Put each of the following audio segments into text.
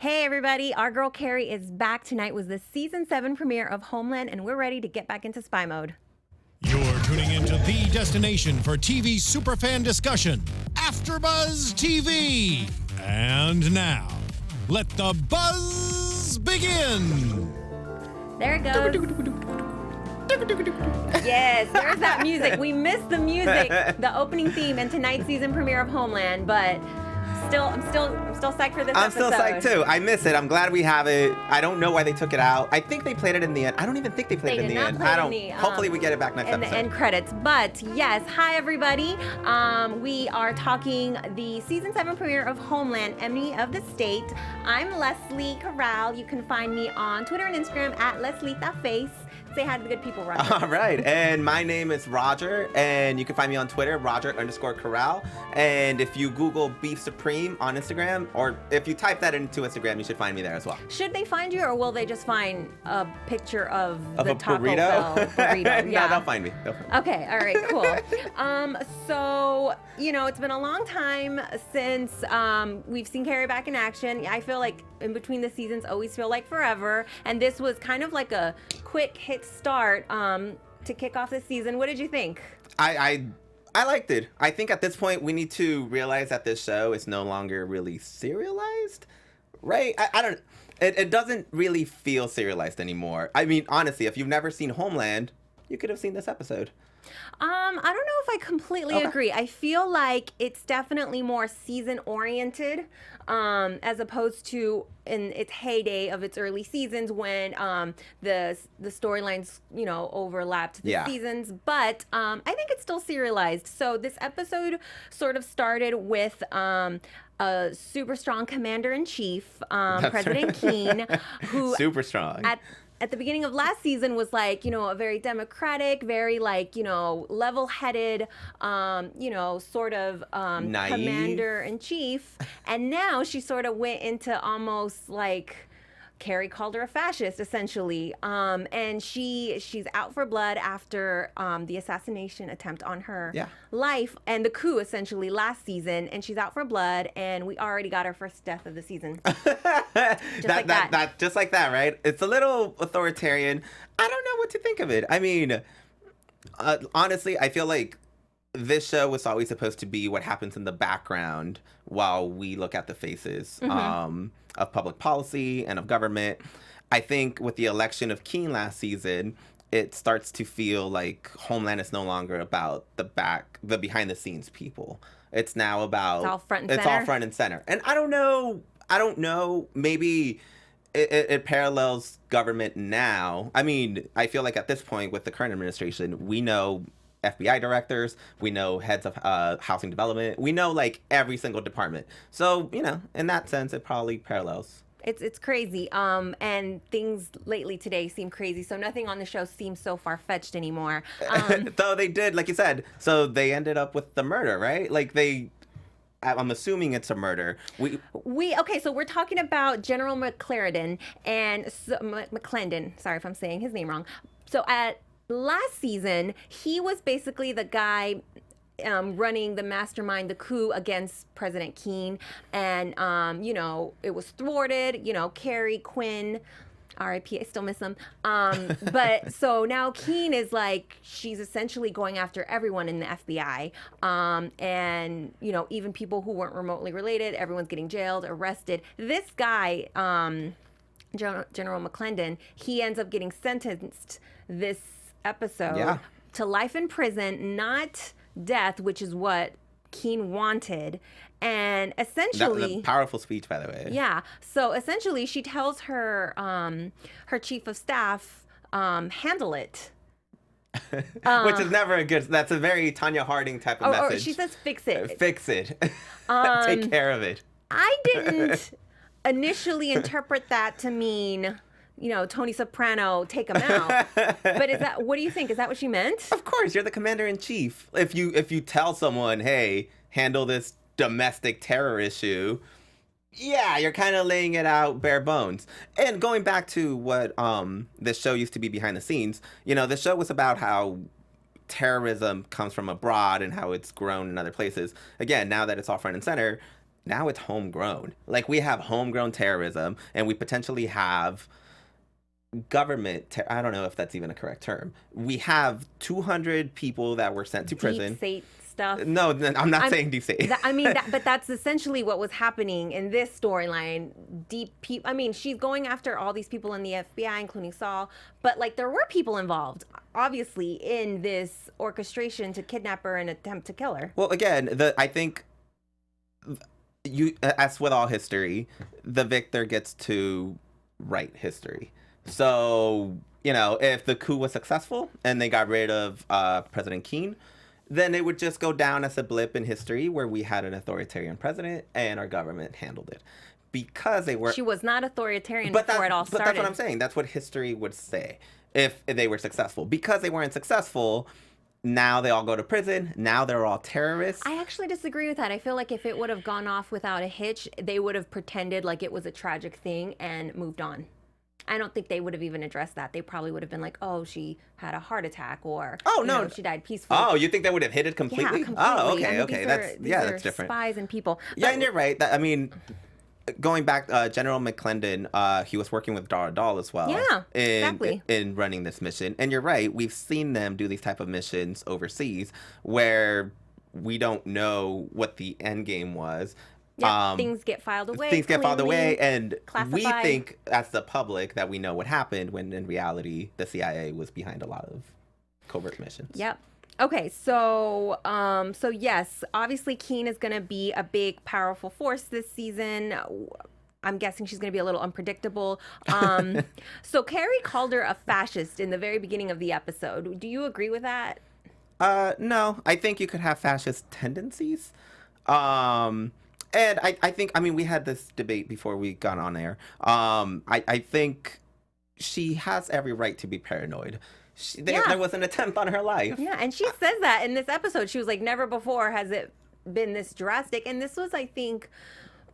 Hey everybody, our girl Carrie is back. Tonight was the season 7 premiere of Homeland, and we're ready to get back into spy mode. You're tuning into the destination for TV superfan discussion, AFTERBUZZ TV. And now, let the buzz begin. There it goes. Yes, there's that music. We missed the music, the opening theme in tonight's season premiere of Homeland, but I'm still psyched for this episode. I'm still psyched too. I miss it. I'm glad we have it. I don't know why they took it out. I think they played it in the end. I don't even think they played it in the end. Hopefully we get it back next episode. In the end credits. But yes, hi everybody. We are talking the season 7 premiere of Homeland, Enemy of the State. I'm Lesley Corral. You can find me on Twitter and Instagram at LesleyTheFace. Say hi to the good people, Roger. All right, and my name is Roger, and you can find me on Twitter, Roger_Corral. And if you Google Beef Supreme on Instagram, or if you type that into Instagram, you should find me there as well. Should they find you, or will they just find a picture of the a Taco burrito? Bell burrito? Yeah. No, they'll find me. Okay, all right, cool. So, it's been a long time since we've seen Carrie back in action. I feel like in between the seasons always feel like forever, and this was kind of like a quick hit start to kick off the season. What did you think? I liked it. I think at this point we need to realize that this show is no longer really serialized, right? I don't. It doesn't really feel serialized anymore. I mean, honestly, if you've never seen Homeland, you could have seen this episode. I don't know if I completely agree. I feel like it's definitely more season oriented, as opposed to in its heyday of its early seasons when the storylines overlapped the seasons. But I think it's still serialized. So this episode sort of started with a super strong commander-in-chief, President Keene, who super strong. At the beginning of last season was like, a very democratic, very level-headed, sort of naive commander-in-chief. And now she sort of went into almost like Carrie called her a fascist, essentially. And she's out for blood after the assassination attempt on her life and the coup, essentially, last season. And she's out for blood, and we already got our first death of the season. Just like that, right? It's a little authoritarian. I don't know what to think of it. I mean, honestly, I feel like this show was always supposed to be what happens in the background while we look at the faces of public policy and of government. I think with the election of Keene last season, it starts to feel like Homeland is no longer about the behind the scenes people. It's now about it's all front and center. And I don't know. Maybe it parallels government now. I mean, I feel like at this point with the current administration, we know FBI directors, we know heads of housing development, we know like every single department. So, in that sense, it probably parallels. It's crazy. And things lately today seem crazy. So nothing on the show seems so far-fetched anymore. Though they did, like you said, so they ended up with the murder, right? I'm assuming it's a murder. So we're talking about General McClendon McClendon. Sorry if I'm saying his name wrong. So at last season, he was basically the guy running the mastermind, the coup against President Keene. And, it was thwarted. Carrie, Quinn, R.I.P., I still miss them. But so now Keene is like, she's essentially going after everyone in the FBI. And, even people who weren't remotely related, everyone's getting jailed, arrested. This guy, General McClendon, he ends up getting sentenced this episode to life in prison, not death, which is what Keene wanted. And essentially, that's a powerful speech, by the way. Yeah. So essentially, she tells her her chief of staff, handle it. Which is never a good. That's a very Tanya Harding type of message. She says, "Fix it. Fix it. Take care of it." I didn't initially interpret that to mean, Tony Soprano, take him out. But what do you think? Is that what she meant? Of course, you're the commander-in-chief. If you tell someone, hey, handle this domestic terror issue, you're kind of laying it out bare bones. And going back to what this show used to be behind the scenes, the show was about how terrorism comes from abroad and how it's grown in other places. Again, now that it's all front and center, now it's homegrown. Like, we have homegrown terrorism, and we potentially have I don't know if that's even a correct term. We have 200 people that were sent to prison. Deep state stuff. No, I'm not saying deep state. But that's essentially what was happening in this storyline. I mean, she's going after all these people in the FBI, including Saul. But like, there were people involved, obviously, in this orchestration to kidnap her and attempt to kill her. Well, again, I think as with all history, the victor gets to write history. So, if the coup was successful and they got rid of President Keane, then it would just go down as a blip in history where we had an authoritarian president and our government handled it. Because they were... She was not authoritarian before it all started. But that's what I'm saying. That's what history would say if they were successful. Because they weren't successful, now they all go to prison. Now they're all terrorists. I actually disagree with that. I feel like if it would have gone off without a hitch, they would have pretended like it was a tragic thing and moved on. I don't think they would have even addressed that. They probably would have been like, oh, she had a heart attack, or she died peacefully. Oh, you think they would have hit it completely? Yeah, completely. Oh, okay, I mean, okay. That's different. Spies and people. Yeah, and you're right. I mean, going back, General McClendon, he was working with Dara Dahl as well. Yeah, exactly. In running this mission. And you're right. We've seen them do these type of missions overseas where we don't know what the end game was. Yeah, things get filed away. And classified. We think, as the public, that we know what happened, when in reality, the CIA was behind a lot of covert missions. Yep. Okay, so yes, obviously Keane is going to be a big, powerful force this season. I'm guessing she's going to be a little unpredictable. So Carrie called her a fascist in the very beginning of the episode. Do you agree with that? No, I think you could have fascist tendencies. And I think, we had this debate before we got on air. I think she has every right to be paranoid. There was an attempt on her life. Yeah, and she says that in this episode. She was like, never before has it been this drastic. And this was, I think,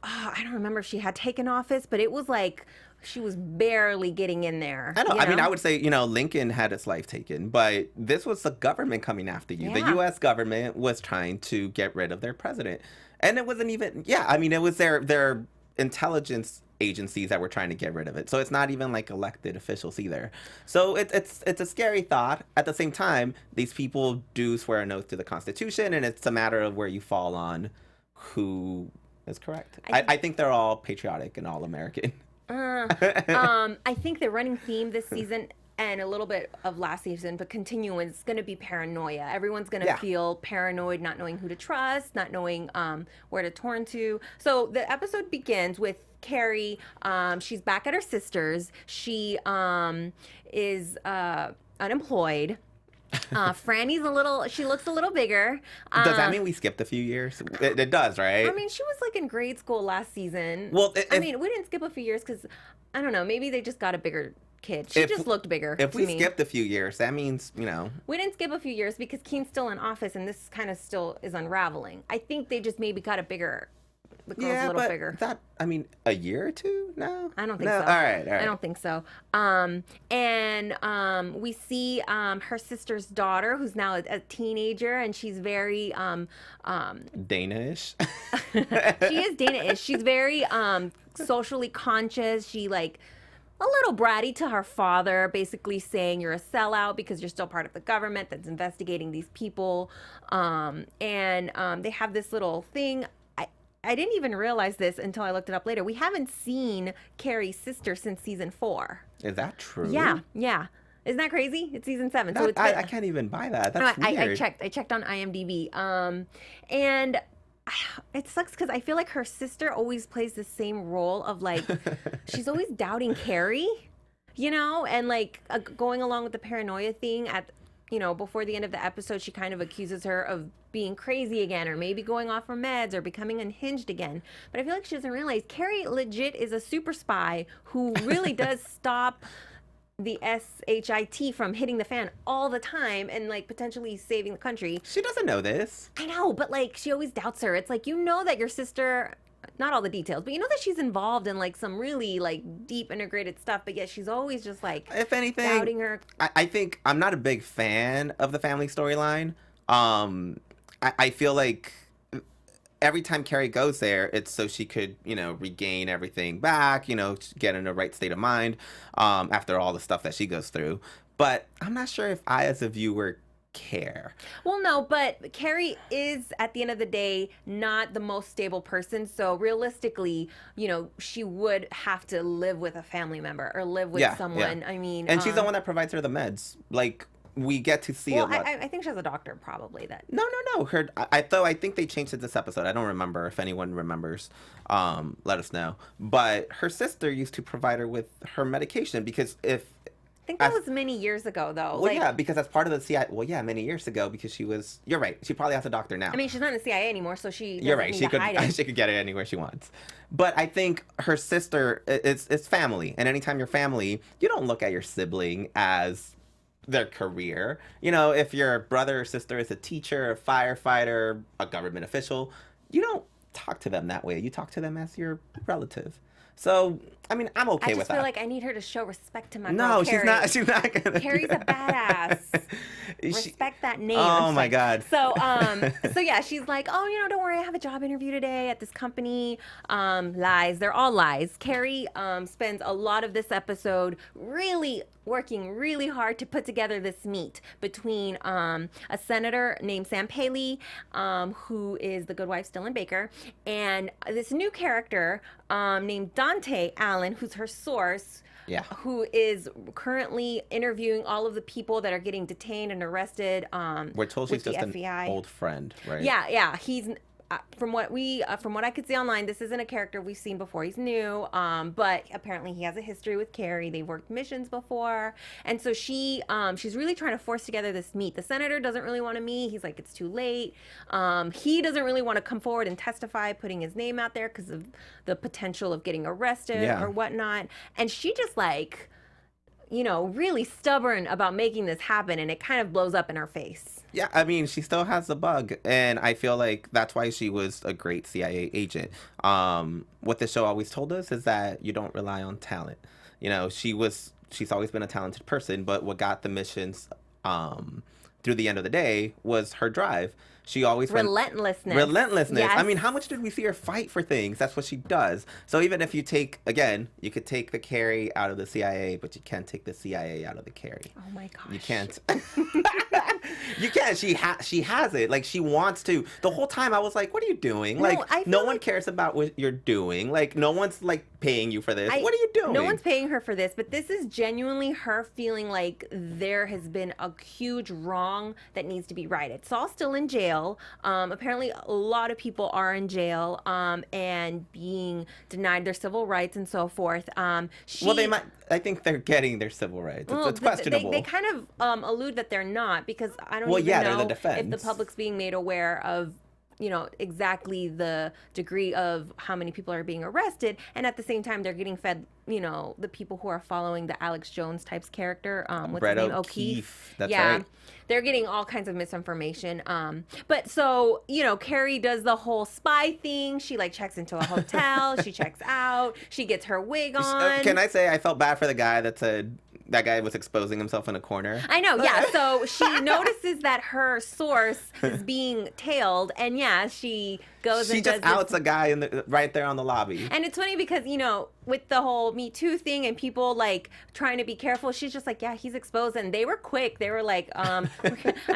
I don't remember if she had taken office, but it was like she was barely getting in there. I know. I mean, I would say, Lincoln had his life taken, but this was the government coming after you. Yeah. The U.S. government was trying to get rid of their president. And it wasn't even, it was their intelligence agencies that were trying to get rid of it. So it's not even like elected officials either. So it's a scary thought. At the same time, these people do swear an oath to the Constitution, and it's a matter of where you fall on who is correct. I think they're all patriotic and all American. I think the running theme this season, and a little bit of last season, but continuing, is going to be paranoia. Everyone's going to feel paranoid, not knowing who to trust, not knowing where to turn to. So the episode begins with Carrie. She's back at her sister's. She is unemployed. Franny's she looks a little bigger. Does that mean we skipped a few years? It does, right? I mean, she was like in grade school last season. Well, we didn't skip a few years because, I don't know, maybe they just got a bigger kid. She just looked bigger. If we skipped a few years, that means, We didn't skip a few years because Keen's still in office and this kind of still is unraveling. I think they just maybe got the girl's a little bigger. A year or two? No? I don't think so. All right. I don't think so. And we see her sister's daughter, who's now a teenager, and she's very Danish. She is Danish. She's very socially conscious. She a little bratty to her father, basically saying you're a sellout because you're still part of the government that's investigating these people. And they have this little thing. I didn't even realize this until I looked it up later. We haven't seen Carrie's sister since season 4. Is that true? Yeah. Isn't that crazy? It's season 7. So I can't even buy that. That's weird. I checked on IMDb. And it sucks because I feel like her sister always plays the same role of she's always doubting Carrie, and going along with the paranoia thing at, before the end of the episode, she kind of accuses her of being crazy again, or maybe going off her meds, or becoming unhinged again. But I feel like she doesn't realize Carrie legit is a super spy who really does stop the SHIT from hitting the fan all the time and potentially saving the country. She doesn't know this. I know, but she always doubts her. It's that your sister, not all the details, but that she's involved in some really deep integrated stuff, but yet she's always just if anything, doubting her. I think I'm not a big fan of the family storyline. I feel like every time Carrie goes there, it's so she could, regain everything back, get in the right state of mind after all the stuff that she goes through. But I'm not sure if I, as a viewer, care. Well, no, but Carrie is, at the end of the day, not the most stable person. So realistically, she would have to live with a family member or live with someone. Yeah. I mean, and she's the one that provides her the meds. Like, we get to see a lot. I think she has a doctor, probably. That. No. I think they changed it this episode. I don't remember. If anyone remembers, let us know. But her sister used to provide her with her medication because I think that was many years ago, though. Well, because that's part of the CIA. Well, many years ago because she was. You're right. She probably has a doctor now. I mean, she's not in the CIA anymore, so she. You're right. She could get it anywhere she wants. But I think her sister, it's family, and anytime you're family, you don't look at your sibling as their career. If your brother or sister is a teacher, a firefighter, a government official, you don't talk to them that way. You talk to them as your relative. So, I mean, I'm okay with that. I just feel like I need her to show respect to my girl, No, Carrie. she's not gonna. Carrie's a badass. Respect that name. Oh my God. So yeah, she's like, oh, don't worry, I have a job interview today at this company. Lies. They're all lies. Carrie spends a lot of this episode really working really hard to put together this meet between a senator named Sam Paley, who is the good wife Dylan Baker, and this new character named Dante Allen, who's her source. Yeah. Who is currently interviewing all of the people that are getting detained and arrested. We're told she's just FBI. an old friend, right? Yeah. He's from what I could see online, this isn't a character we've seen before. He's new, but apparently he has a history with Carrie. They've worked missions before, and so she's really trying to force together this meet. The senator doesn't really want to meet. He's like, it's too late. He doesn't really want to come forward and testify, putting his name out there because of the potential of getting arrested or whatnot. And she just like, really stubborn about making this happen, and it kind of blows up in her face. Yeah, I mean, she still has the bug, and I feel like that's why she was a great CIA agent. What the show always told us is that you don't rely on talent. She's always been a talented person, but what got the missions through the end of the day was her drive. She always relentlessness. Yes. I mean, how much did we see her fight for things? That's what she does. So even if you you could take the Carrie out of the CIA, but you can't take the CIA out of the Carrie. Oh my gosh. You can't. You can't. She has it. Like, she wants to. The whole time I was like, what are you doing? No one cares about what you're doing. Like, no one's like paying you for this. What are you doing? No one's paying her for this, but this is genuinely her feeling like there has been a huge wrong that needs to be righted. Saul's still in jail. Apparently, a lot of people are in jail and being denied their civil rights and so forth. They might. I think they're getting their civil rights. It's questionable. They kind of allude that they're not, because I don't even know they're the defense. If the public's being made aware of exactly the degree of how many people are being arrested, and at the same time they're getting fed the people who are following the Alex Jones types character, what's Brett his name, O'Keefe. That's right. They're getting all kinds of misinformation. But so, Carrie does the whole spy thing. She checks into a hotel. She checks out. She gets her wig on. Can I say I felt bad for the guy that said that guy was exposing himself in a corner? I know, yeah. So she notices that her source is being tailed, and she goes and just outs a guy right there on the lobby. And it's funny because, with the whole Me Too thing and people trying to be careful, she's just like, yeah, he's exposed. And they were quick. They were like, I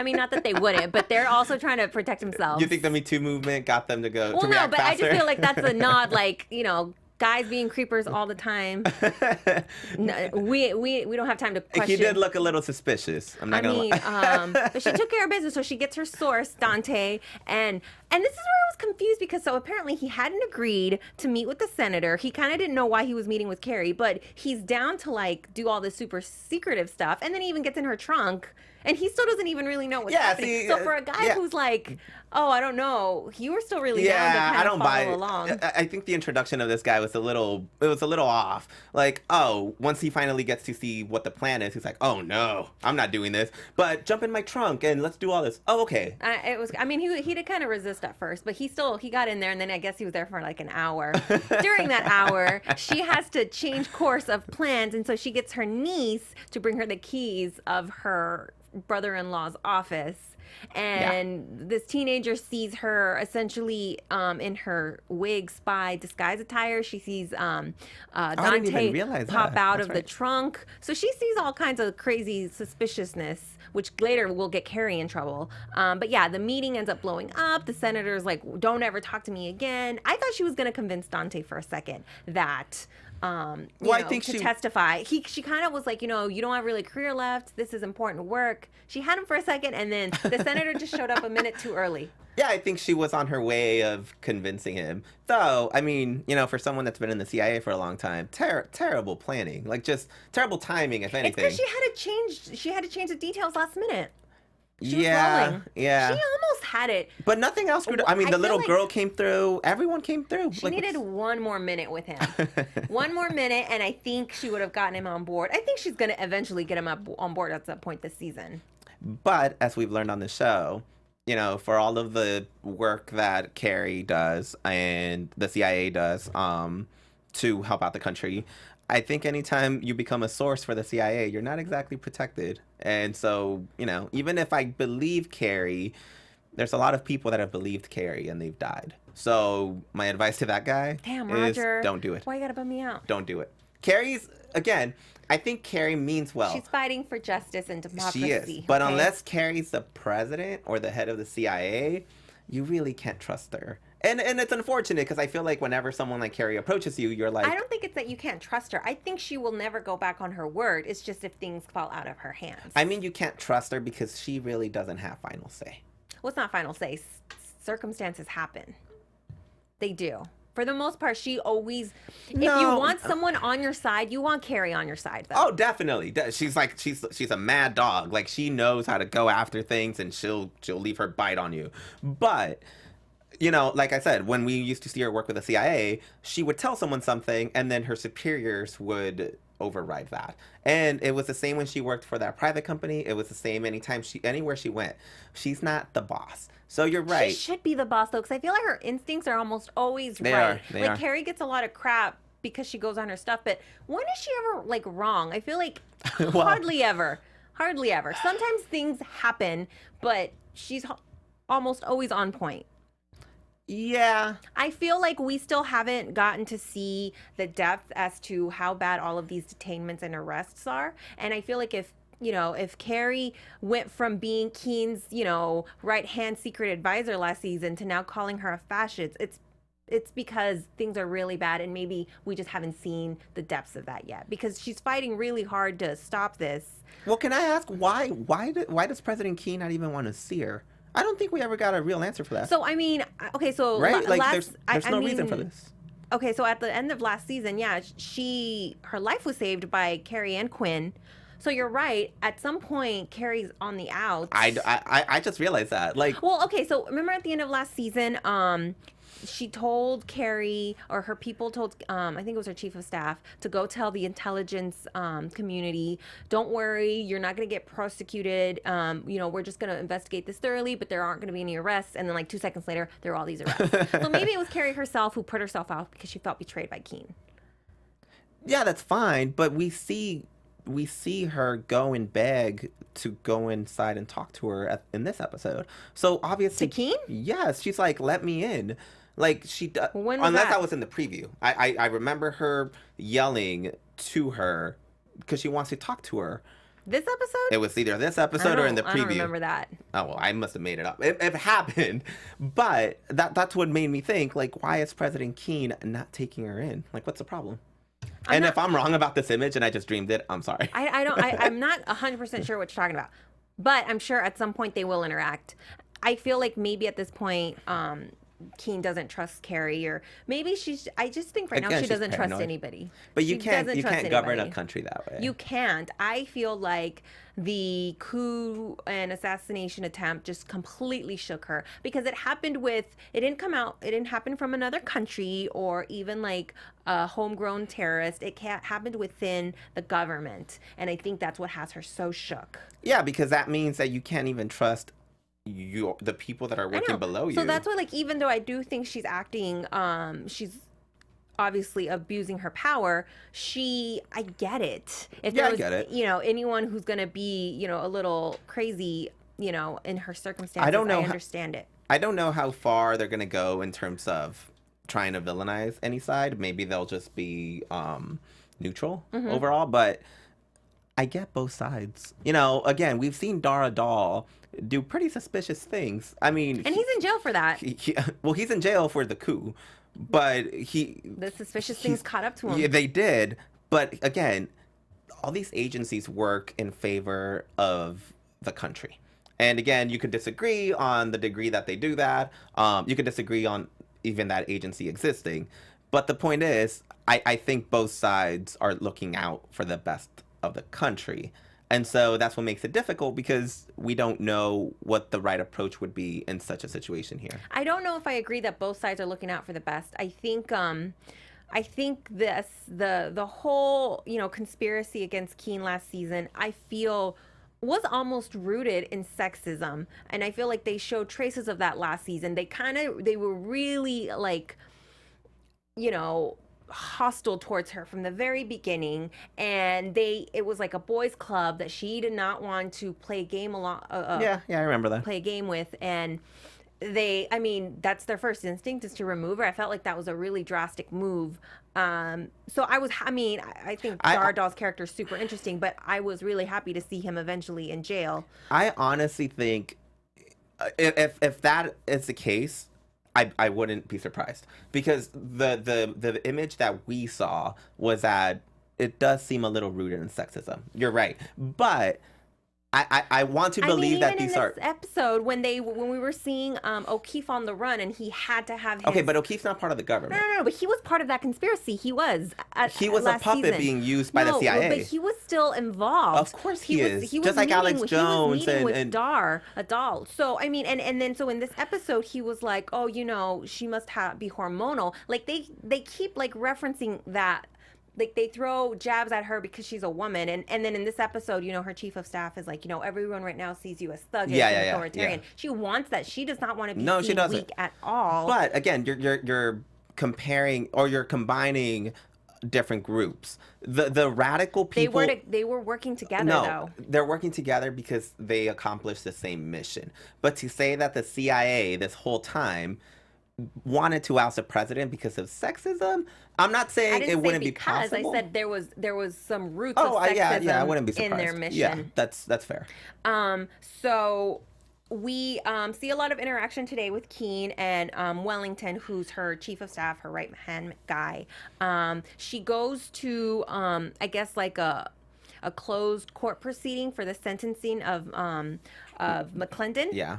mean, not that they wouldn't, but they're also trying to protect themselves. You think the Me Too movement got them to go? Well, to no, react but faster? I just feel like that's a nod, guys being creepers all the time. No, we don't have time to question. He did look a little suspicious. I'm not gonna lie. But she took care of business, so she gets her source, Dante, and this is where I was confused, because so apparently he hadn't agreed to meet with the senator. He kind of didn't know why he was meeting with Carrie, but he's down to do all this super secretive stuff, and then he even gets in her trunk. And he still doesn't even really know what's happening. So for a guy who's like, oh, I don't know, you were still really down to kind of follow along. I think the introduction of this guy was a little off. Once he finally gets to see what the plan is, he's like, oh no, I'm not doing this. But jump in my trunk and let's do all this. Oh, okay. He did kind of resist at first, but he got in there, and then I guess he was there for an hour. During that hour, she has to change course of plans, and so she gets her niece to bring her the keys of her brother-in-law's office. and this teenager sees her essentially in her wig spy disguise attire. She sees Dante pop out of the trunk. So she sees all kinds of crazy suspiciousness, which later will get Carrie in trouble. But yeah, the meeting ends up blowing up. The senator's like, don't ever talk to me again. I thought she was going to convince Dante for a second that I think to testify. She kind of was like, you don't have really a career left. This is important work. She had him for a second, and then the senator just showed up a minute too early. Yeah, I think she was on her way of convincing him. Though, I mean, for someone that's been in the CIA for a long time, terrible planning. Like, just terrible timing, if anything. It's because she had to change the details last minute. She was rolling. Yeah. She almost had it. But nothing else. I mean, the little girl came through. Everyone came through. She needed one more minute with him. One more minute, and I think she would have gotten him on board. I think she's going to eventually get him on board at some point this season. But, as we've learned on the show, for all of the work that Carrie does and the CIA does to help out the country, I think anytime you become a source for the CIA, you're not exactly protected. And so, even if I believe Carrie, there's a lot of people that have believed Carrie and they've died. So my advice to that guy is don't do it. Why you gotta bum me out? Don't do it. Carrie's, again, I think Carrie means well. She's fighting for justice and democracy. She is. But unless Carrie's the president or the head of the CIA, you really can't trust her. And it's unfortunate because I feel like whenever someone like Carrie approaches you, you're like... I don't think it's that you can't trust her. I think she will never go back on her word. It's just if things fall out of her hands. I mean, you can't trust her because she really doesn't have final say. Well, it's not final say. Circumstances happen. They do. For the most part, she always... If you want someone on your side, you want Carrie on your side, though. Oh, definitely. She's like, she's a mad dog. Like, she knows how to go after things and she'll leave her bite on you. But... like I said, when we used to see her work with the CIA, she would tell someone something and then her superiors would override that. And it was the same when she worked for that private company. It was the same anywhere she went. She's not the boss. So you're right. She should be the boss, though, because I feel like her instincts are almost always right. They are. Carrie gets a lot of crap because she goes on her stuff, but when is she ever, wrong? I feel like hardly ever. Hardly ever. Sometimes things happen, but she's almost always on point. Yeah. I feel like we still haven't gotten to see the depth as to how bad all of these detainments and arrests are. And I feel like if Carrie went from being Keen's, right-hand secret advisor last season to now calling her a fascist, it's because things are really bad and maybe we just haven't seen the depths of that yet because she's fighting really hard to stop this. Well, can I ask why does President Keen not even want to see her? I don't think we ever got a real answer for that. So, I mean, okay, so... Right? There's no reason for this. Okay, so at the end of last season, yeah, her life was saved by Carrie and Quinn. So you're right. At some point, Carrie's on the outs. I just realized that. Well, okay, so remember at the end of last season, she told Carrie, or her people told, I think it was her chief of staff, to go tell the intelligence community, don't worry, you're not going to get prosecuted. We're just going to investigate this thoroughly, but there aren't going to be any arrests. And then 2 seconds later, there were all these arrests. So maybe it was Carrie herself who put herself out because she felt betrayed by Keen. Yeah, that's fine. But we see her go and beg to go inside and talk to her in this episode. So obviously... To Keen? Yes. She's like, let me in. She unless that was in the preview. I remember her yelling to her because she wants to talk to her. This episode? It was either this episode or in the preview. I don't remember that. Oh, well, I must have made it up. It happened. But that's what made me think, why is President Keen not taking her in? What's the problem? If I'm wrong about this image and I just dreamed it, I'm sorry. I'm not 100% sure what you're talking about. But I'm sure at some point they will interact. I feel like maybe at this point... Keen doesn't trust Carrie, or maybe I just think right now she doesn't trust anybody. But you can't govern a country that way. You can't. I feel like the coup and assassination attempt just completely shook her because it didn't happen from another country or even a homegrown terrorist. It happened within the government. And I think that's what has her so shook. Yeah, because that means that you can't even trust the people that are working below you. So that's why, even though I do think she's acting, she's obviously abusing her power. I get it. If there was, I get it. Anyone who's gonna be, a little crazy, in her circumstances, I don't know I understand it. I don't know how far they're going to go in terms of trying to villainize any side. Maybe they'll just be neutral overall, but I get both sides. Again, we've seen Dara Dahl do pretty suspicious things. I mean, And he's in jail for that. He's in jail for the coup, but The suspicious things caught up to him. Yeah, they did. But again, all these agencies work in favor of the country. And again, you could disagree on the degree that they do that. You could disagree on even that agency existing. But the point is, I think both sides are looking out for the best of the country. And so that's what makes it difficult, because we don't know what the right approach would be in such a situation here. I don't know if I agree that both sides are looking out for the best. I think the whole, conspiracy against Keen last season, I feel was almost rooted in sexism. And I feel like they showed traces of that last season. They were really like, hostile towards her from the very beginning, and it was like a boys club that she did not want to play a game along Yeah, I remember that. play a game with, and that's their first instinct, is to remove her. I felt like that was a really drastic move. So I think Dara Dahl's character is super interesting, but I was really happy to see him eventually in jail. I honestly think if that is the case, I wouldn't be surprised, because the image that we saw was that it does seem a little rooted in sexism. You're right, but I want to believe that these are. This episode when we were seeing O'Keefe on the run, and he had to have his... Okay, but O'Keefe's not part of the government. No, but he was part of that conspiracy. He was. He was a puppet being used by the CIA. But he was still involved. Of course he is. He was Just like Alex Jones he was meeting and with Dahl. So and then in this episode he was like, oh, she must be hormonal. Like they keep like referencing that. Like they throw jabs at her because she's a woman, and then in this episode, her chief of staff is like, everyone right now sees you as thuggish and authoritarian. Yeah. She wants that. She does not want to be seen weak at all. But again, you're comparing, or you're combining different groups. The radical people, they were working together. No, they're working together because they accomplished the same mission. But to say that the CIA this whole time wanted to oust the president because of sexism, I'm not saying it wouldn't be possible. I said there was some roots of sexism I wouldn't be surprised. in their mission. Yeah, that's fair. So we see a lot of interaction today with Keen and Wellington, who's her chief of staff, her right hand guy. She goes to I guess like a closed court proceeding for the sentencing of McClendon. Yeah.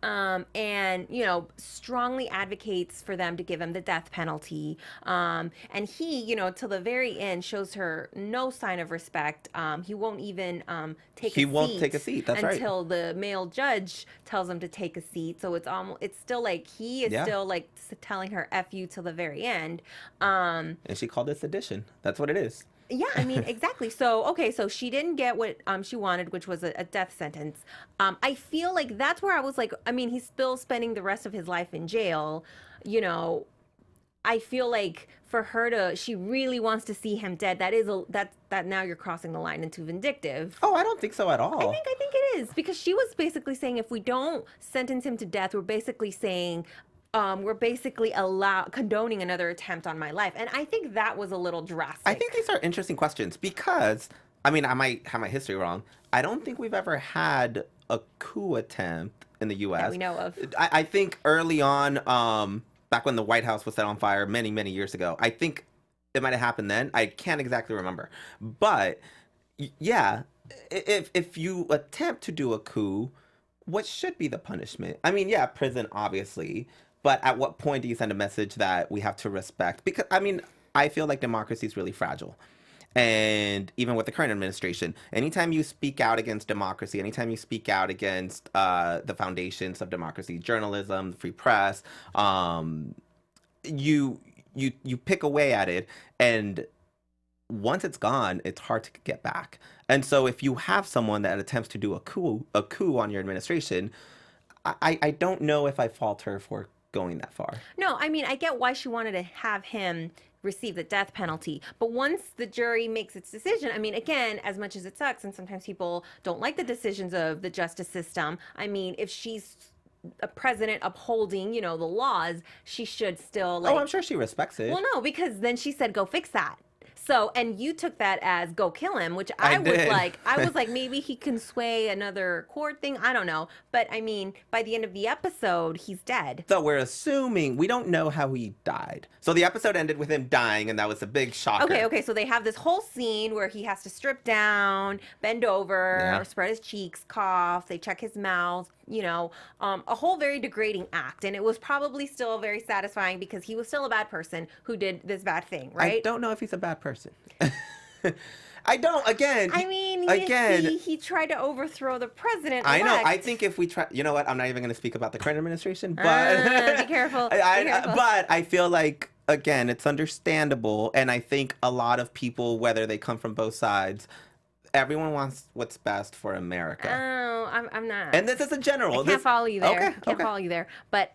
And strongly advocates for them to give him the death penalty. And he, till the very end, shows her no sign of respect. He won't even take a seat. That's right. Until the male judge tells him to take a seat. So it's still like he is still like telling her F you till the very end. And she called it sedition. That's what it is. Yeah, exactly. So she didn't get what she wanted, which was a death sentence. I feel like that's where I was like, he's still spending the rest of his life in jail. I feel like for her she really wants to see him dead. That now you're crossing the line into vindictive. Oh, I don't think so at all. I think it is, because she was basically saying if we don't sentence him to death, we're basically saying we're basically condoning another attempt on my life. And I think that was a little drastic. I think these are interesting questions because, I might have my history wrong. I don't think we've ever had a coup attempt in the U.S. that we know of. I think early on, back when the White House was set on fire many, many years ago, I think it might have happened then. I can't exactly remember. But, yeah, if you attempt to do a coup, what should be the punishment? Prison, obviously. But at what point do you send a message that we have to respect? Because, I feel like democracy is really fragile. And even with the current administration, anytime you speak out against democracy, anytime you speak out against the foundations of democracy, journalism, the free press, you pick away at it. And once it's gone, it's hard to get back. And so if you have someone that attempts to do a coup on your administration, I don't know if I fault her for going that far. No, I get why she wanted to have him receive the death penalty. But once the jury makes its decision, I mean, again, as much as it sucks, and sometimes people don't like the decisions of the justice system, I mean, if she's a president upholding, the laws, she should still Oh, I'm sure she respects it. Well, no, because then she said, go fix that. So, and you took that as go kill him, which I was did. like, maybe he can sway another court thing. I don't know. But I mean, by the end of the episode, he's dead. So we're assuming, we don't know how he died. So the episode ended with him dying, and that was a big shocker. Okay. So they have this whole scene where he has to strip down, bend over, spread his cheeks, cough. They check his mouth, a whole very degrading act. And it was probably still very satisfying because he was still a bad person who did this bad thing, right? I don't know if he's a bad person. I don't. Again. I mean, he tried to overthrow the president. I know. I think if we try, you know what? I'm not even going to speak about the current administration, but be careful. But I feel like, again, it's understandable, and I think a lot of people, whether they come from both sides, everyone wants what's best for America. Oh, I'm not. And this is a general. I can't follow you there. Okay. I can't follow you there. But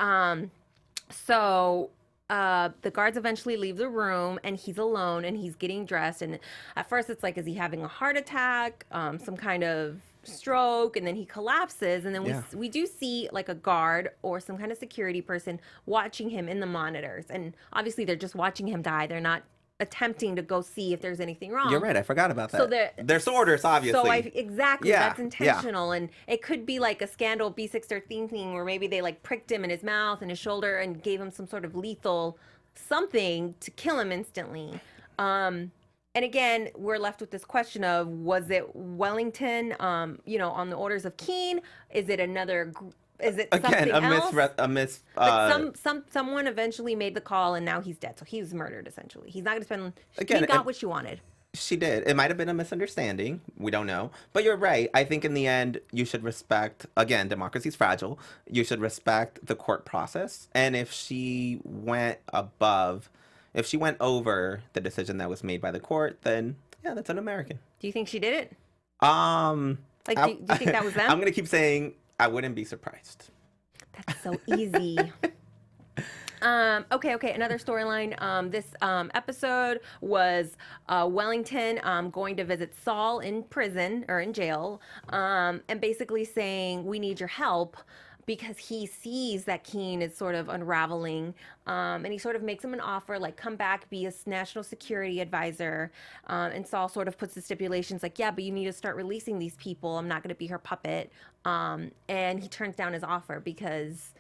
so the guards eventually leave the room, and he's alone, and he's getting dressed. And at first, it's like, is he having a heart attack, some kind of stroke? And then he collapses, and then we do see like a guard or some kind of security person watching him in the monitors. And obviously, they're just watching him die. They're not attempting to go see if there's anything wrong. You're right. I forgot about that. So there's orders, obviously. So exactly. That's intentional. And it could be like a Scandal B613 thing where maybe they like pricked him in his mouth and his shoulder and gave him some sort of lethal something to kill him instantly. And again, we're left with this question of, was it Wellington, on the orders of Keene? Is it another Is it again something else? Someone eventually made the call, and now he's dead. So he was murdered, essentially. He's not going to spend. Again, he got what she wanted. She did. It might have been a misunderstanding. We don't know. But you're right. I think in the end, you should respect, again, democracy's fragile. You should respect the court process. And if she went over the decision that was made by the court, then yeah, that's un-American. Do you think she did it? Do you think that was them? I'm going to keep saying I wouldn't be surprised. That's so easy. Okay. Another storyline. This episode was Wellington going to visit Saul in prison or in jail, and basically saying, we need your help, because he sees that Keene is sort of unraveling, and he sort of makes him an offer, like, come back, be a national security advisor. And Saul sort of puts the stipulations like, yeah, but you need to start releasing these people. I'm not going to be her puppet. And he turns down his offer because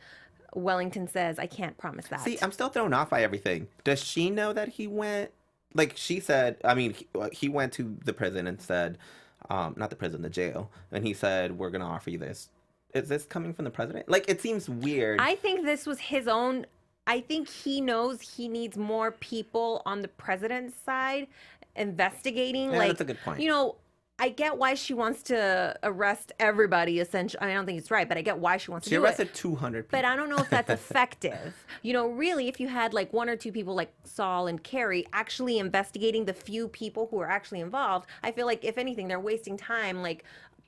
Wellington says, I can't promise that. See, I'm still thrown off by everything. Does she know that he went? Like she said, I mean, he went to the prison and said, not the prison, the jail. And he said, we're going to offer you this. Is this coming from the president? Like, it seems weird. I think this was his own. I think he knows he needs more people on the president's side investigating. Yeah, like, that's a good point. I get why she wants to arrest everybody, essentially. I don't think it's right, but I get why she wants to do it. She arrested 200 people. But I don't know if that's effective. Really, if you had like one or two people like Saul and Carrie actually investigating the few people who are actually involved, I feel like, if anything, they're wasting time, like,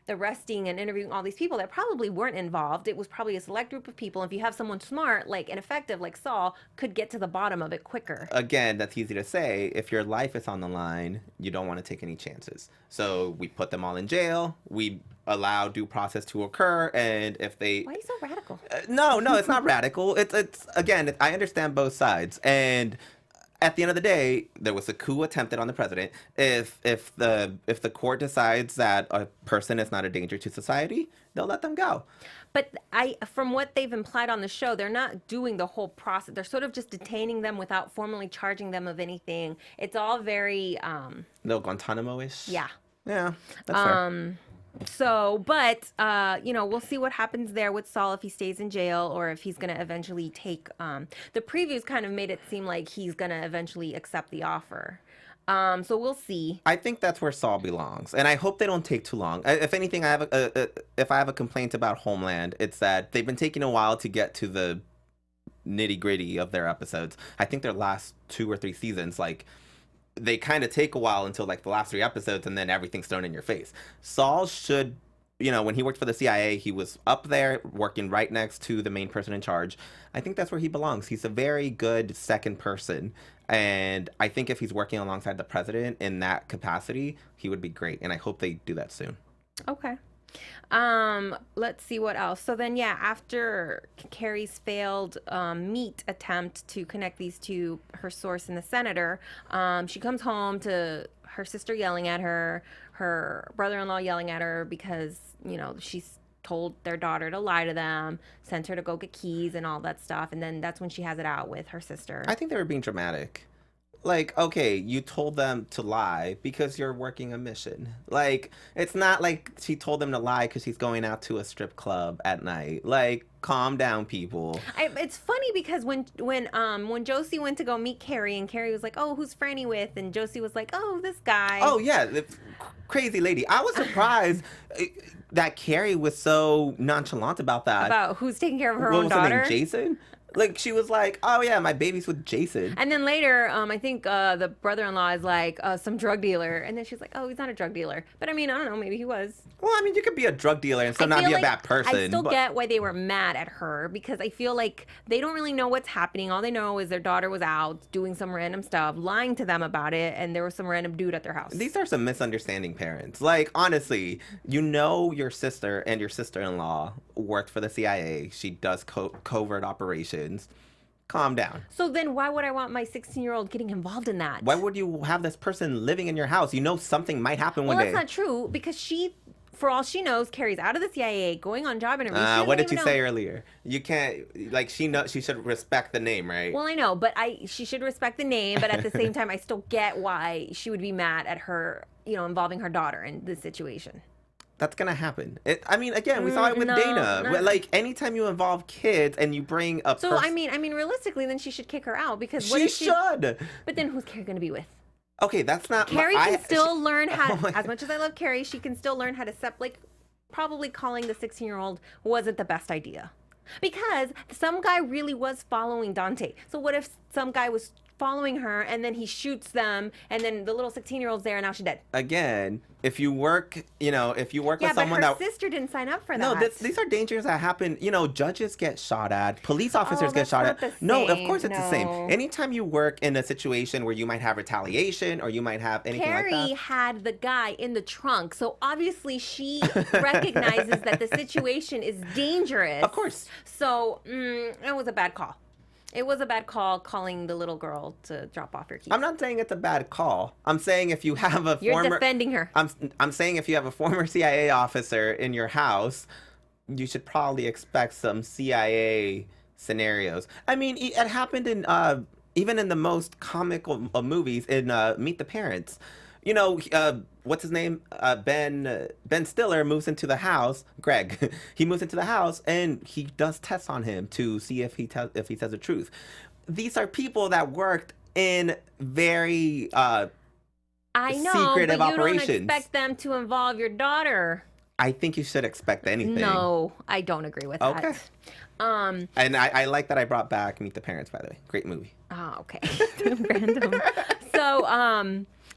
arresting and interviewing all these people that probably weren't involved. It was probably a select group of people. If you have someone smart, like, and effective, like Saul, could get to the bottom of it quicker. Again, that's easy to say. If your life is on the line, you don't want to take any chances. So we put them all in jail. We allow due process to occur. And if they... Why are you so radical? No, it's not radical. It's again, I understand both sides. And at the end of the day, there was a coup attempted on the president. If the court decides that a person is not a danger to society, they'll let them go. But from what they've implied on the show, they're not doing the whole process. They're sort of just detaining them without formally charging them of anything. It's all very little Guantanamo-ish. Yeah. Yeah, that's fair. So, but, we'll see what happens there with Saul, if he stays in jail or if he's going to eventually take, the previews kind of made it seem like he's going to eventually accept the offer. So we'll see. I think that's where Saul belongs, and I hope they don't take too long. If anything, if I have a complaint about Homeland, it's that they've been taking a while to get to the nitty gritty of their episodes. I think their last 2 or 3 seasons, like, they kind of take a while until like the last 3 episodes, and then everything's thrown in your face. Saul should when he worked for the CIA, he was up there working right next to the main person in charge. I think that's where he belongs. He's a very good second person. And I think if he's working alongside the president in that capacity, he would be great. And I hope they do that soon. Okay. Let's see what else. So then, yeah, after Carrie's failed meet attempt to connect these two, her source and the senator, she comes home to her sister yelling at her, her brother-in-law yelling at her because, she's told their daughter to lie to them, sent her to go get keys and all that stuff. And then that's when she has it out with her sister. I think they were being dramatic. Like, okay, you told them to lie because you're working a mission. Like, it's not like she told them to lie because she's going out to a strip club at night. Like, calm down, people. It's funny because when Josie went to go meet Carrie, and Carrie was like, "Oh, who's Franny with?" and Josie was like, "Oh, this guy." Oh yeah, the crazy lady. I was surprised that Carrie was so nonchalant about that. About who's taking care of her What own was daughter. Her name, Jason? Like, she was like, "Oh yeah, my baby's with Jason." And then later, I think the brother-in-law is like some drug dealer, and then she's like, "Oh, he's not a drug dealer." But I mean, I don't know, maybe he was. Well, I mean, you could be a drug dealer and still not be a bad person. I still get why they were mad at her, because I feel like they don't really know what's happening. All they know is their daughter was out doing some random stuff, lying to them about it, and there was some random dude at their house. These are some misunderstanding parents. Like, honestly, your sister and your sister-in-law worked for the CIA. She does covert operations. Calm down. So then why would I want my 16-year-old getting involved in that? Why would you have this person living in your house? You know something might happen one day. Well, that's not true, because she, for all she knows, Carrie's out of the CIA, going on job interviews. What did you say earlier? You can't, like, she should respect the name, right? Well, I know, but she should respect the name, but at the same time, I still get why she would be mad at her, involving her daughter in this situation. That's gonna happen. I mean, again, we saw it with Dana. No. Like, anytime you involve kids and you bring up, I mean, realistically, then she should kick her out, because what she if should. But then who's Carrie gonna be with? Okay, that's not. Carrie can still learn how. As much as I love Carrie, she can still learn how to probably calling the 16-year-old wasn't the best idea, because some guy really was following Dante. So what if some guy was following her and then he shoots them, and then the little 16-year-old's there and now she's dead? Again, if you work with someone but her sister didn't sign up for that. No, these are dangers that happen. Judges get shot at, police officers get shot at. No, of course it's the same. Anytime you work in a situation where you might have retaliation or you might have anything like that. Carrie had the guy in the trunk, so obviously she recognizes that the situation is dangerous. Of course. So it was a bad call. It was a bad call calling the little girl to drop off your keys. I'm not saying it's a bad call. I'm saying if you have You're defending her. I'm saying if you have a former CIA officer in your house, you should probably expect some CIA scenarios. I mean, it happened in even in the most comical of movies in Meet the Parents. What's his name? Ben Stiller moves into the house. Greg, he moves into the house and he does tests on him to see if he says the truth. These are people that worked in very I know, secretive but you operations. don't expect them to involve your daughter. I think you should expect anything. No, I don't agree with that. Okay. And I like that I brought back Meet the Parents, by the way. Great movie. Oh, okay. Random.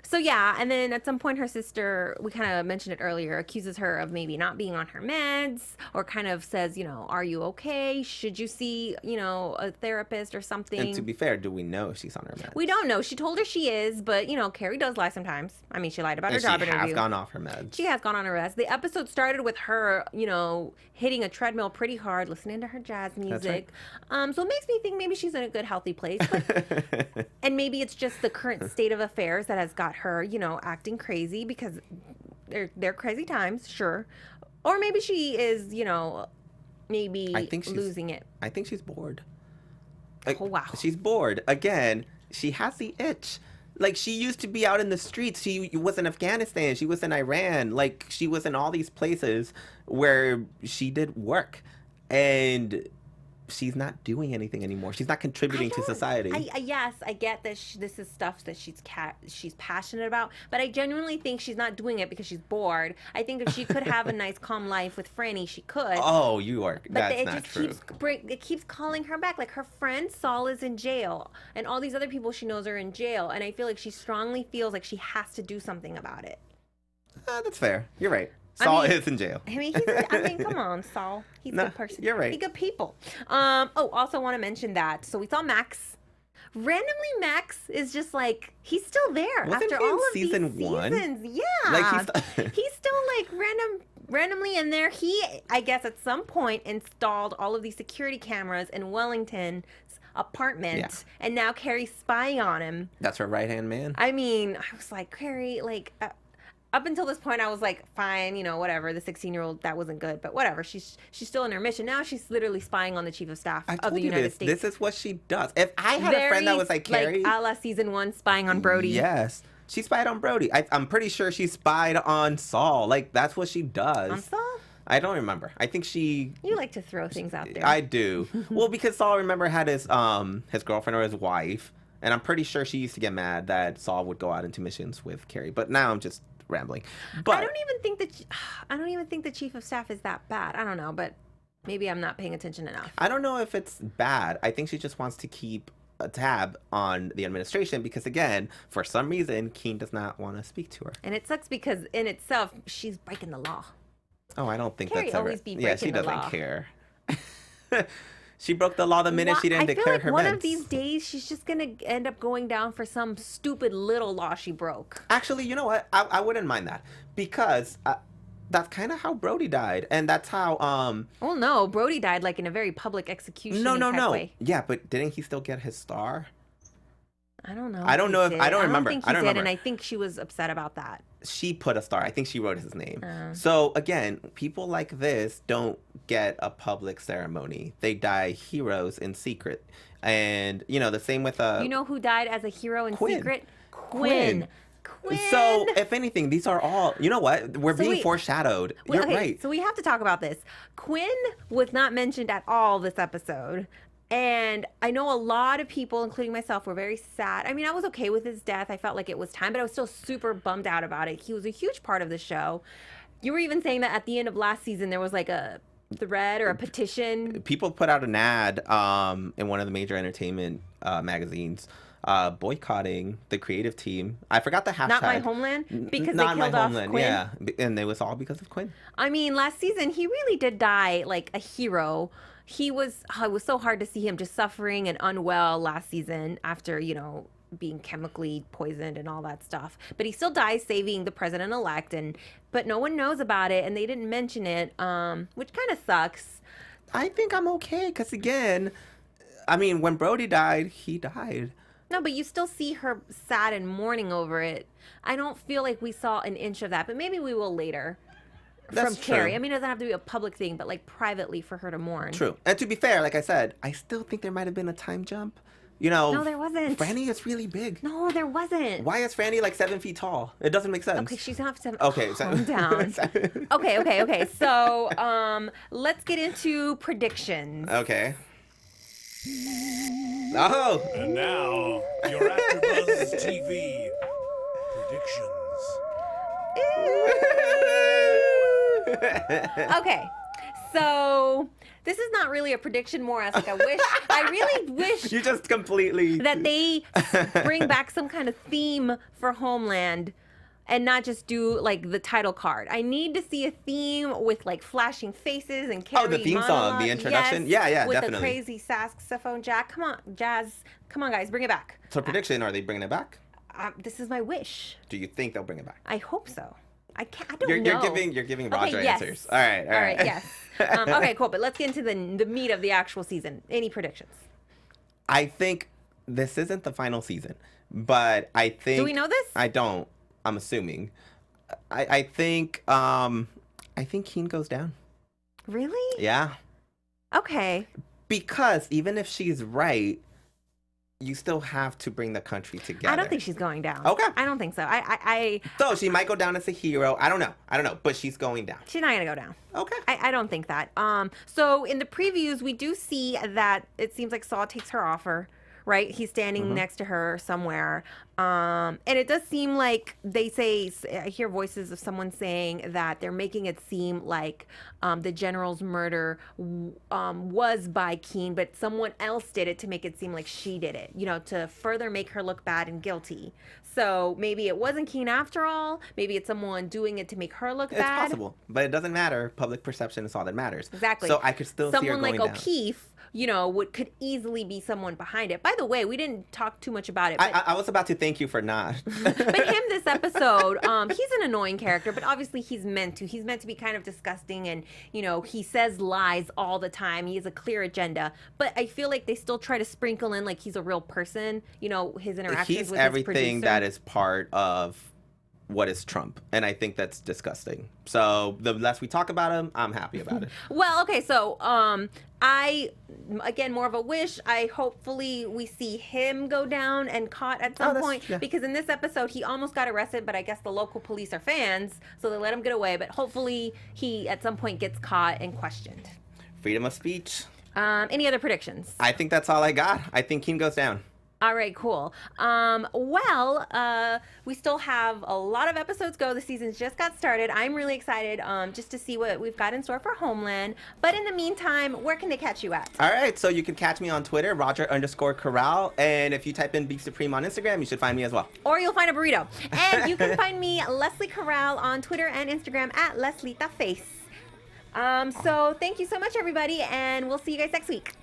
So yeah, and then at some point her sister, we kind of mentioned it earlier, accuses her of maybe not being on her meds, or kind of says, are you okay? Should you see, a therapist or something? And to be fair, do we know if she's on her meds? We don't know. She told her she is, but, Carrie does lie sometimes. I mean, she lied about her job interview. She has gone off her meds. She has gone on her meds. The episode started with her, hitting a treadmill pretty hard, listening to her jazz music. Right. So it makes me think maybe she's in a good, healthy place. But, and maybe it's just the current state of affairs that has got her, acting crazy, because they're crazy times, sure. Or maybe she is, maybe losing it. I think she's bored. Oh, wow. She's bored. Again, she has the itch. Like, she used to be out in the streets. She was in Afghanistan. She was in Iran. Like, she was in all these places where she did work. And she's not doing anything anymore. She's not contributing to society. Yes, I get that this is stuff that she's passionate about, but I genuinely think she's not doing it because she's bored. I think if she could have a nice, calm life with Franny, she could. Oh, you are. But that's not true. It keeps calling her back. Like, her friend Saul is in jail, and all these other people she knows are in jail, and I feel like she strongly feels like she has to do something about it. That's fair. You're right. Saul is in jail. I mean, come on, Saul. He's a No, good person. you're right. He's good people. Also want to mention that. So we saw Max. Randomly, Max is just like, he's still there Wasn't after he in all of season these 1? seasons. Yeah. Like he's still like randomly in there. He, I guess at some point, installed all of these security cameras in Wellington's apartment. Yeah. And now Carrie's spying on him. That's her right-hand man. I mean, I was like, Carrie, like, up until this point, I was like, fine, whatever. The 16-year-old, that wasn't good, but whatever. She's still in her mission. Now she's literally spying on the chief of staff of the United States. This is what she does. If I had a friend that was like Carrie, like a la season 1, spying on Brody. Yes, she spied on Brody. I'm pretty sure she spied on Saul. Like, that's what she does. On Saul? I don't remember. I think she. You like to throw things out there. I do. Well, because Saul, remember, had his girlfriend or his wife, and I'm pretty sure she used to get mad that Saul would go out into missions with Carrie. But now I'm just rambling. But I don't even think the chief of staff is that bad. I don't know, but maybe I'm not paying attention enough. I don't know if it's bad. I think she just wants to keep a tab on the administration because, again, for some reason, Keen does not want to speak to her. And it sucks because in itself, she's breaking the law. Oh, I don't think Carrie that's ever. always be Yeah, she breaking the doesn't law. care. She broke the law the minute she didn't declare her I feel like one meds. of these days she's just gonna end up going down for some stupid little law she broke. Actually, you know what? I wouldn't mind that because that's kind of how Brody died, and that's how Oh no, Brody died like in a very public execution. No. Way. Yeah, but didn't he still get his star? I don't know. I don't know if I don't remember. I don't think he did, and I think she was upset about that. She put a star. I think she wrote his name. Oh. So again, people like this don't get a public ceremony. They die heroes in secret, and the same with You know who died as a hero in Quinn. secret? Quinn. Quinn. So, if anything, these are all, you know what? We're being foreshadowed. You're right. So we have to talk about this. Quinn was not mentioned at all this episode. And I know a lot of people, including myself, were very sad. I mean, I was okay with his death. I felt like it was time, but I was still super bummed out about it. He was a huge part of the show. You were even saying that at the end of last season, there was like a thread or a petition. People put out an ad in one of the major entertainment magazines boycotting the creative team. I forgot the hashtag. Not My Homeland? Because Not they killed My off Homeland, Quinn? yeah. And it was all because of Quinn. I mean, last season, he really did die like a hero. It was so hard to see him just suffering and unwell last season after, being chemically poisoned and all that stuff. But he still dies saving the president-elect, but no one knows about it, and they didn't mention it, which kind of sucks. I think I'm okay, because again, I mean, when Brody died, he died. No, but you still see her sad and mourning over it. I don't feel like we saw an inch of that, but maybe we will later. That's from Carrie. true. I mean, it doesn't have to be a public thing, but like privately for her to mourn. True. And to be fair, like I said, I still think there might have been a time jump. No, there wasn't. Franny is really big. No, there wasn't. Why is Franny like 7 feet tall? It doesn't make sense. Okay, she's not 7. Okay, calm down. Okay. So, let's get into predictions. Okay. Oh. And now, your AfterBuzz TV predictions. Okay, so this is not really a prediction, more as like a wish. I really wish You just completely that they bring back some kind of theme for Homeland and not just do like the title card. I need to see a theme with like flashing faces and Carrie the theme song, the introduction? Yes, Yeah, with definitely. the crazy saxophone jack. Come on, jazz. Come on, guys, bring it back. So prediction, are they bringing it back? This is my wish. Do you think they'll bring it back? I hope so. I don't You're know. giving Roger yes. answers. All right. All right, yes. Okay, cool. But let's get into the meat of the actual season. Any predictions? I think this isn't the final season, but I think. Do we know this? I don't. I'm assuming. I think Keen goes down. Really? Yeah. Okay. Because even if she's right, you still have to bring the country together. I don't think she's going down. Okay. I don't think so. I So she might go down as a hero. I don't know. But she's going down. she's not gonna go down. Okay. I don't think that. So in the previews, we do see that it seems like Saul takes her offer, right? He's standing next to her somewhere. And it does seem like they say, I hear voices of someone saying that they're making it seem like the general's murder was by Keen, but someone else did it to make it seem like she did it, to further make her look bad and guilty. So maybe it wasn't Keen after all. Maybe it's someone doing it to make her look It's bad. possible, but it doesn't matter. Public perception is all that matters. Exactly. So I could still see her Someone going like down. O'Keefe, you know, could easily be someone behind it. By the way, we didn't talk too much about it. But, I was about to thank you for not. but him this episode, he's an annoying character, but obviously he's meant to. He's meant to be kind of disgusting, and you know, he says lies all the time. He has a clear agenda, but I feel like they still try to sprinkle in like he's a real person. You know, his interactions He's with everything his that producer. is part of what is Trump, and I think that's disgusting. So the less we talk about him, I'm happy about it. Well, okay, so I again more of a wish. I hopefully we see him go down and caught at some point because in this episode he almost got arrested, but I guess the local police are fans, so they let him get away. But hopefully he at some point gets caught and questioned. Freedom of speech. Any other predictions? I think that's all I got. I think Keen goes down. All right, cool. We still have a lot of episodes go. The season's just got started. I'm really excited just to see what we've got in store for Homeland. But in the meantime, where can they catch you at? All right, so you can catch me on Twitter, Roger_Corral, and if you type in Beef Supreme on Instagram, you should find me as well. Or you'll find a burrito. And you can find me, Lesley Corral, on Twitter and Instagram at LesleyTheFace. So thank you so much, everybody, and we'll see you guys next week.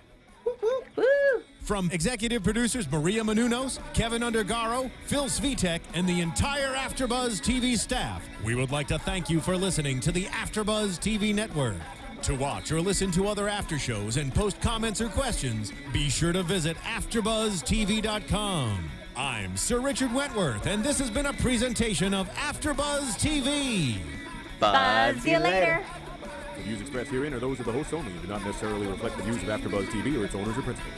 Woo! From executive producers Maria Menounos, Kevin Undergaro, Phil Svitek, and the entire AfterBuzz TV staff, we would like to thank you for listening to the AfterBuzz TV network. To watch or listen to other after shows and post comments or questions, be sure to visit AfterBuzzTV.com. I'm Sir Richard Wentworth, and this has been a presentation of AfterBuzz TV. Buzz you later. The views expressed herein are those of the hosts only and do not necessarily reflect the views of AfterBuzz TV or its owners or principals.